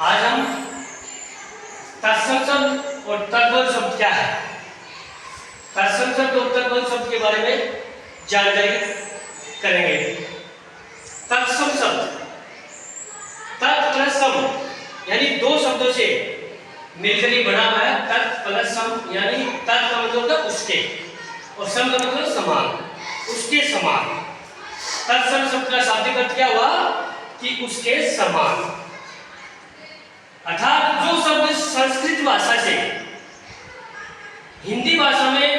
आज हम तत्सम शब्द और तद्भव शब्द क्या है, तत्सम शब्द और तद्भव शब्द के बारे में जानकारी करेंगे। तत्सम शब्द, तत् प्लस सम यानी दो शब्दों से मिलकर ही बना हुआ है। तत् प्लस सम यानी तत् का मतलब होता है उसके और सम का मतलब समान, उसके समान। तत्सम शब्द का शाब्दिक अर्थ क्या हुआ कि उसके समान, अर्थात जो शब्द संस्कृत भाषा से हिंदी भाषा में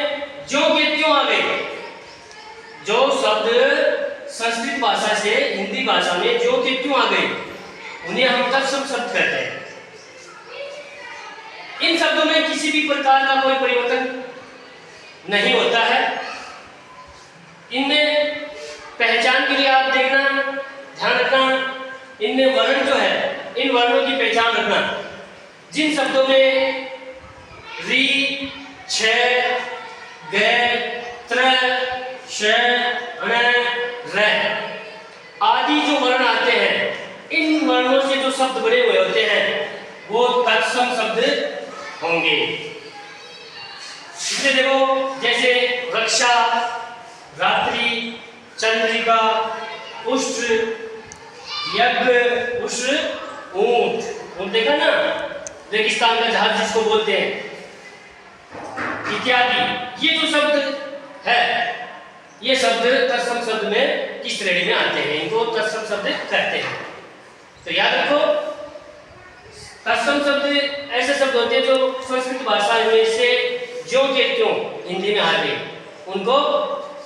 जो के त्यों आ गए, जो शब्द संस्कृत भाषा से हिंदी भाषा में जो के त्यों आ गए उन्हें हम तत्सम शब्द कहते हैं। इन शब्दों में किसी भी प्रकार का कोई परिवर्तन नहीं होता है। इनमें पहचान के लिए आप देखना, ध्यान रखना, इनमें वर्ण जो है, इन वर्णों की पहचान रखना। जिन शब्दों में री, छ, ग, त्र, श, ण, र आदि जो वर्ण आते हैं, इन वर्णों से जो शब्द बने हुए होते हैं वो तत्सम शब्द होंगे। इसमें देखो, जैसे रक्षा, रात्रि, चंद्रिका, उष्ट, यज्ञ, उष्ट, ऊंट, ऊंट देखा ना, रेगिस्तान का जहाज जिसको बोलते हैं, इत्यादि। ये जो शब्द है, ये शब्द तत्सम शब्द में किस श्रेणी में आते हैं, इनको तत्सम शब्द कहते हैं। तो याद रखो, तत्सम शब्द ऐसे शब्द होते हैं जो संस्कृत भाषा में से जो के त्यों हिंदी में आ गए, उनको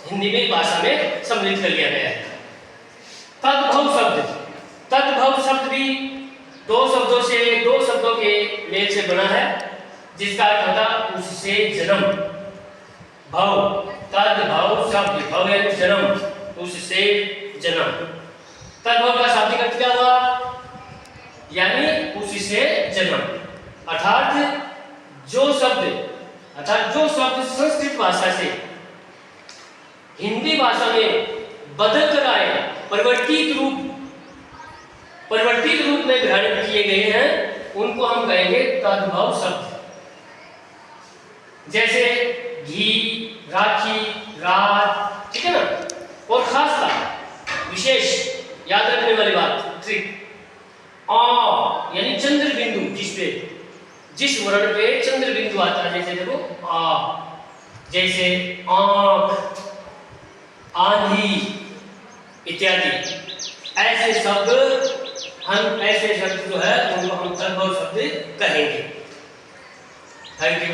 हिंदी में भाषा में सम्मिलित कर लिया गया है। तद्भव शब्द, तद्भव शब्द भी दो शब्दों के मेल से बना है, जिसका अर्थ होता उससे जन्म। भव, तद्भव शब्द, भव यानी जन्म, उससे जन्म। तद्भव का शाब्दिक अर्थ क्या हुआ, यानी उससे जन्म। अर्थात जो शब्द संस्कृत भाषा से हिंदी भाषा में बदल कर आए, परिवर्तित रूप में ग्रहण किए गए हैं, उनको हम कहेंगे तद्भव शब्द। जैसे घी, राखी, रात, ठीक है ना। और खासता विशेष याद रखने वाली बात, ट्रिक, आ यानी चंद्र बिंदु, जिस वर्ण पे चंद्र बिंदु आता है, जैसे देखो आ, जैसे आंख, आंधी इत्यादि। ऐसे शब्द जो है उनको हम तद्भव शब्द कहेंगे। Thank you.